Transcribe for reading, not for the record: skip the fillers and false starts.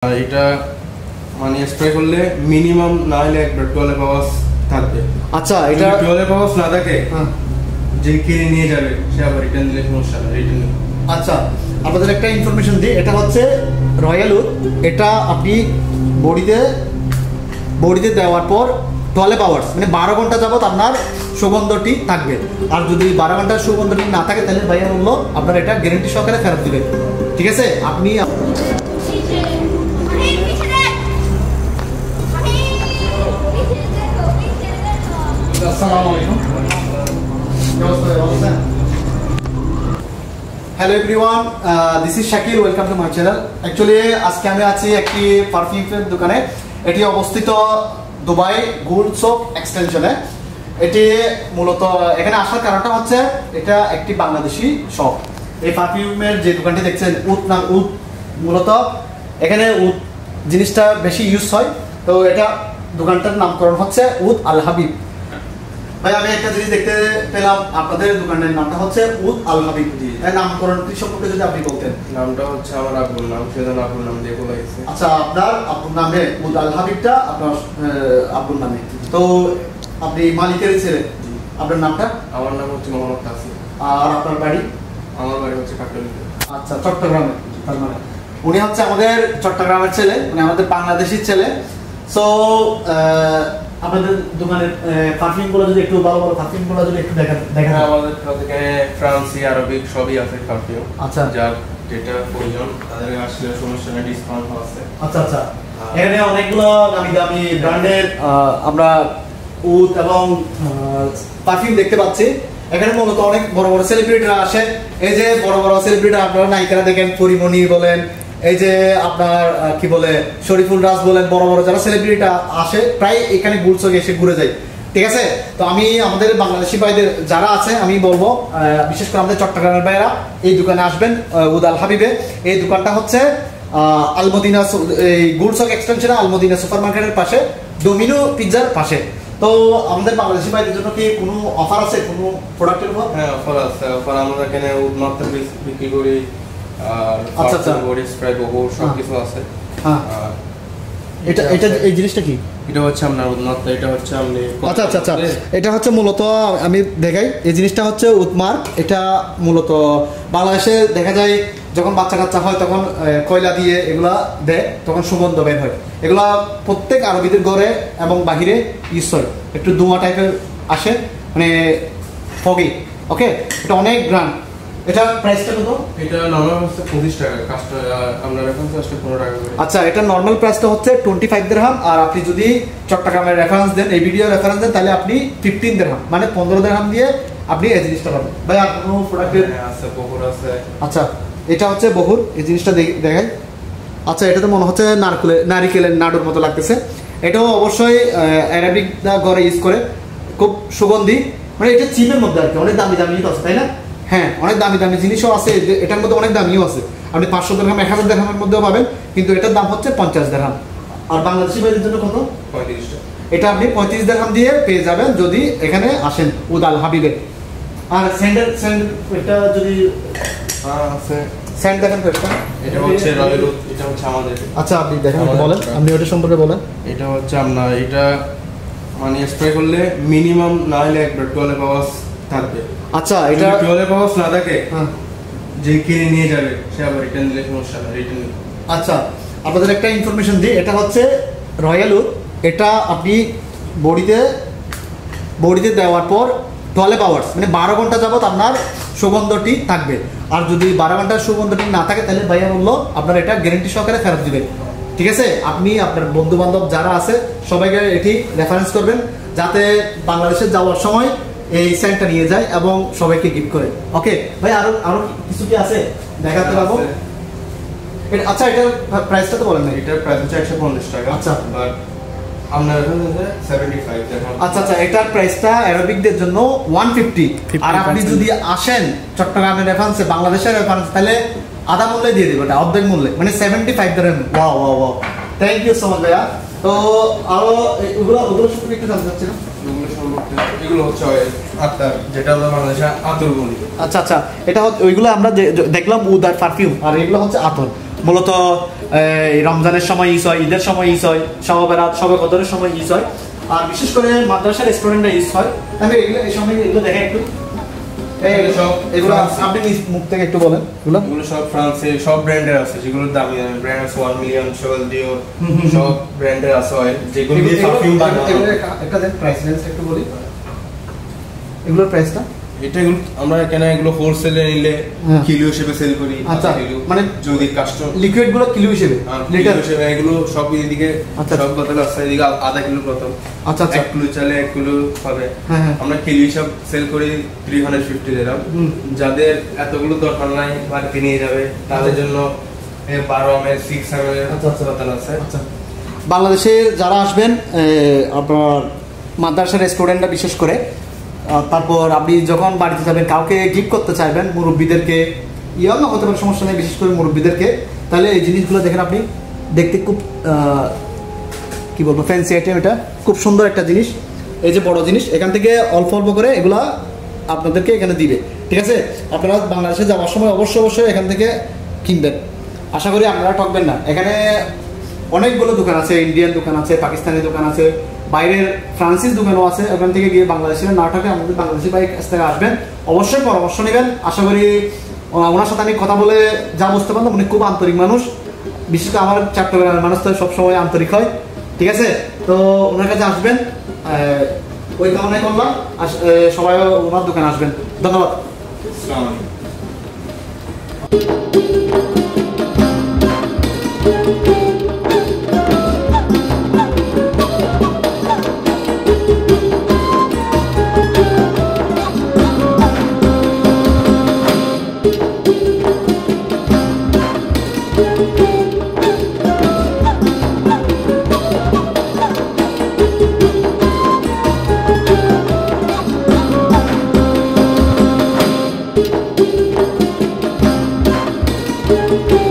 এটা মানে স্প্রে করলে মিনিমাম না হলে একবার 12 আওয়ার্স থাকবে। আচ্ছা, এটা 12 আওয়ার্স না থাকে যে কিনে নিয়ে যাবে সে আবার রিটার্ন দিলে সমস্যা না, রিটার্ন। আচ্ছা, আপনাদের একটা ইনফরমেশন দিই, এটা হচ্ছে রয়্যাল উড। এটা আপনি বডিতে দেওয়ার পর 12 আওয়ার্স মানে 12 ঘন্টা যাবত আপনার সুগন্ধটি থাকবে। আর যদি 12 ঘন্টার সুগন্ধটি না থাকে তাহলে ভাইয়া বললো আপনার এটা গ্যারেন্টি সহকারে ফেরত দিবে। ঠিক আছে, আপনি hello everyone, this is Shakil, welcome to my channel. Actually আজকে আমি আছি একটি পারফিউমের দোকানে। এটি অবস্থিত দুবাই গোল্ড শপ এক্সটেনশনে। এটি মূলত এখানে আসার কারণটা হচ্ছে এটা একটি বাংলাদেশি শপ। এই পারফিউমের যে দোকানটি দেখছেন উড মূলত এখানে উড জিনিসটা বেশি ইউজ হয়, তো এটা দোকানটার নামকরণ হচ্ছে উদ আল হাবিব। ভাই আমি একটা জিনিস দেখতে পেলাম, আপনাদের দোকানের নামটা হচ্ছে উদ আল হাবিব। এর নামকরণটি সম্পর্কে যদি আপনি বলতেন। নামটা হচ্ছে আমার আব্বুর নাম, সেজন্য আব্বুর নাম দিয়ে বলা হয়েছে। আচ্ছা, আপনার আব্বুর নামে উদ আল হাবিবটা আপনার আব্বুর নামে, তো আপনি মালিকের ছেলে। আপনার নামটা? আমার নাম হচ্ছে মোহাম্মদ তাসিম। আর আপনার বাড়ি? আমার বাড়ি হচ্ছে কাকরাইলে। আচ্ছা, চট্টগ্রামে। তার মানে উনি হচ্ছে আমাদের চট্টগ্রামের ছেলে, মানে আমাদের বাংলাদেশির ছেলে। সো আপনাদের দোকানের পারফিউম গুলো যদি একটু ভালো ভালো পারফিউম গুলো যদি একটু দেখা আমাদের এখানে ফ্রান্সি আরবিক সবই আছে পারফিউম। আচ্ছা, যার যেটা প্রয়োজন তাদের আসলে সমস্যা নেই, ডিসকাউন্ট আছে। আচ্ছা আচ্ছা, এখানে অনেকগুলো দামি দামি ব্র্যান্ডের আমরা উড এবং পারফিউম দেখতে পাচ্ছি। এখানে মূলত অনেক বড় বড় সেলিব্রিটিরা আসে। এই যে বড় বড় সেলিব্রিটি আপনারা নায়িকারা দেখেন, পরিমণি বলেন, এই যে আপনার কি বলে শরীফুল রাজ বলেন, বড় বড় যারা সেলিব্রিটিটা আসে প্রায় এখানে গুলশকে এসে ঘুরে যায়। ঠিক আছে, তো আমি আমাদের বাংলাদেশি ভাইদের যারা আছে আমি বলবো, বিশেষ করে আমাদের চট্টগ্রামের ভাইরা এই দোকানে আসবেন উদ আল হাবিবে। এই দোকানটা হচ্ছে আলমদিনা, এই গুলশক এক্সটেনশনে আলমদিনা সুপার মার্কেটের পাশে, ডোমিনো পিৎজার পাশে। তো আমাদের বাংলাদেশি ভাইদের জন্য কি কোনো অফার আছে কোনো প্রোডাক্টের উপর? হ্যাঁ, অফার আছে। অফার আমরা এখানে উড মাত্র বিক্রি করি, আর আচ্ছা আচ্ছা, বডি স্প্রে বহু সব কিছু আছে। হ্যাঁ, এটা এটা এই জিনিসটা কি? এটা হচ্ছে আপনার উন্নত, এটা হচ্ছে আপনি। আচ্ছা আচ্ছা আচ্ছা, এটা হচ্ছে মূলত আমি দেখাই, এই জিনিসটা হচ্ছে উদমার্ক। এটা মূলত বাংলাদেশে দেখা যায় যখন বাচ্চা কাচ্চা হয় তখন কয়লা দিয়ে এগুলা দেয়, তখন সুগন্ধ বের হয়। এগুলা প্রত্যেক আরবিদের ঘরে এবং বাহিরে ইউজ হয়। একটু ধোঁয়া টাইপের আসে, মানে ফগি। ওকে, এটা অনেক ব্র্যান্ড। এটা প্রাইসটা কত? এটা নরমাল হচ্ছে 25 টাকা, আমরা রেফারেন্স আসলে 15 টাকা করে। আচ্ছা, এটা নরমাল প্রাইসটা হচ্ছে 25 দিরহাম। আর আপনি যদি চট্টগ্রামের রেফারেন্স দেন, এই ভিডিও রেফারেন্স দেন, তাহলে আপনি 15 দিরহাম মানে 15 দিরহাম দিয়ে আপনি এই জিনিসটা পাবেন। ভাই আর কোনো প্রোডাক্টের আছে? বহুর আছে। আচ্ছা, এটা হচ্ছে বহুর, এই জিনিসটা দেখাই। আচ্ছা, এটা তো মনে হচ্ছে নারিকেলের নাড়ুর মতো লাগতেছে। এটাও অবশ্যই অ্যারাবিক ঘরে ইউজ করে, খুব সুগন্ধি। মানে এটা চিপের মধ্যে আর কি, অনেক দামি দামি আছে, তাই না? হ্যাঁ, অনেক দামি দামি জিনিসও আছে এটার মধ্যে, অনেক দামিও আছে। আপনি 500 দিরহাম 1000 দিরহামের মধ্যেও পাবেন, কিন্তু এটার দাম হচ্ছে 50 দিরহাম। আর বাংলাদেশি ভাইদের জন্য কত? 35 টাকা। এটা আপনি 35 দিরহাম দিয়ে পেয়ে যাবেন যদি এখানে আসেন উদ আল হাবিবে। আর স্যান্ডেল এটা যদি আছে, স্যান্ড দেখেন তো, এটা হচ্ছে রয়্যাল উড, এটা হচ্ছে আমাদের। আচ্ছা, আপনি দেখেন, বলেন আপনি ওটা সম্পর্কে বলেন। এটা হচ্ছে আপনার, এটা মানে স্প্রে করলে মিনিমাম না হলে একবার 12 আওয়ার্স থাকবে। আচ্ছা, এটা 12 আওয়ার্স না থাকে যে কিনে নিয়ে যাবে সে আবার রিটার্ন দিলে সমস্যা না, রিটার্ন। আচ্ছা, আপনাদের একটা ইনফরমেশন দিই, এটা হচ্ছে রয়্যাল উড। এটা আপনি বডিতে দেওয়ার পর 12 আওয়ার্স মানে 12 ঘন্টা যাবত আপনার সুগন্ধটি থাকবে। আর যদি 12 ঘন্টার সুগন্ধটি না থাকে তাহলে ভাইয়া বললো আপনার এটা গ্যারেন্টি সহকারে ফেরত দিবে। ঠিক আছে, আপনি আপনার বন্ধু বান্ধব যারা আছে সবাইকে এটি রেফারেন্স করবেন, যাতে বাংলাদেশে যাওয়ার সময় এই সেন্টটা নিয়ে যায় এবং সবাইকে গিফট করে। ওকে ভাই, আরো কিছু কি আছে দেখাতে পারবো? আচ্ছা, এটার প্রাইসটা তো বলেন না। এটার প্রাইস হচ্ছে 150 টাকা। আচ্ছা, বাট আপনার এখানে 75 টাকা। আচ্ছা আচ্ছা, এটার প্রাইসটা অ্যারাবিকদের জন্য 150। আর আপনি যদি আসেন চট্টগ্রামের রেফারেন্সে, বাংলাদেশের রেফারেন্স, তাহলে আধা মূল্যে দিয়ে দেবো, এটা অর্ধেক মূল্যে, মানে 75 দিরহাম। Wow wow wow, thank you so much ভাইয়া। তো আরো ওগুলো সম্পর্কে একটু জানতে চাচ্ছিলাম। এগুলো হচ্ছে আতর, যেটা হলো বাংলাদেশে আতর বলি। আচ্ছা আচ্ছা, এটা ওইগুলো আমরা দেখলাম উদ আর পারফিউম, আর এগুলো হচ্ছে আতর। মূলত এই রমজানের সময় ইউজ হয়, ঈদের সময় ইউজ হয়, শবে বরাত শবে কদরের সময় ইউজ হয়, আর বিশেষ করে মাদ্রাসার স্টুডেন্টরা ইউজ হয়। আমি এগুলো এই সময় এগুলো দেখেন একটু, এগুলো আপনি মুখ থেকে একটু বলেন। এগুলো সব ফ্রান্সের সব ব্র্যান্ডের আছে, যেগুলোর দামি দামি ব্র্যান্ড আছে, 1 মিলিয়ন শেভেল ডিওর সব ব্র্যান্ডের আছে অয়েল, যেগুলো দিয়ে পারফিউম বানানো। একটা দেন প্রাইস রেঞ্জ একটু বলি, এগুলোর প্রাইসটা। এটা এগুলো আমরা এখানে এগুলো হোলসেলে নিলে কিলো হিসেবে সেল করি। আচ্ছা, মানে যদি কাস্টমার লিকুইড গুলো কিলো হিসেবে, লিটার হিসেবে এগুলো সব এদিকে সব বোতল আছে, এদিকে আধা কিলো বোতল। আচ্ছা আচ্ছা, 1 কিলো চালে 1 কিলো পাবে। হ্যাঁ, আমরা কিলো হিসাব সেল করি 350 দিরাম। যাদের এতগুলো দরকার নাই বাড়িতে নিয়ে যাবে তাদের জন্য 12 ml 6 ml বোতল আছে। আচ্ছা, বাংলাদেশে যারা আসবেন আপনার মাদ্রাসার স্টুডেন্টরা বিশেষ করে, তারপর আপনি যখন বাড়িতে যাবেন কাউকে গিফট করতে চাইবেন, মুরব্বীদেরকে, ইয়ং হতে পারে সমস্যা নেই, বিশেষ করে মুরব্বীদেরকে, তাহলে এই জিনিসগুলো দেখেন আপনি, দেখতে খুব কি বলবো ফ্যান্সি আইটেম, এটা খুব সুন্দর একটা জিনিস। এই যে বড় জিনিস, এখান থেকে অল্প অল্প করে এগুলা আপনাদেরকে এখানে দিবে, ঠিক আছে? আপনারা বাংলাদেশে যাওয়ার সময় অবশ্যই এখান থেকে কিনবেন, আশা করি আপনারা ঠকবেন না। এখানে অনেকগুলো দোকান আছে, ইন্ডিয়ান দোকান আছে, পাকিস্তানি দোকান আছে, বাইরের ফ্রান্সিস দোকানও আছে। ওখান থেকে গিয়ে বাংলাদেশের না ঠকে আমাদের বাংলাদেশি বাইক কাছ থেকে আসবেন, অবশ্যই পরামর্শ নেবেন। আশা করি ওনার সাথে আমি কথা বলে যা বুঝতে পারলাম, উনি খুব আন্তরিক মানুষ, বিশেষ করে আমার চট্টগ্রামের মানুষ তো সবসময় আন্তরিক হয়, ঠিক আছে? তো ওনার কাছে আসবেন, ওই কামনাই করলাম, সবাই ওনার দোকানে আসবেন। ধন্যবাদ। আসসালামু আলাইকুম। Thank you.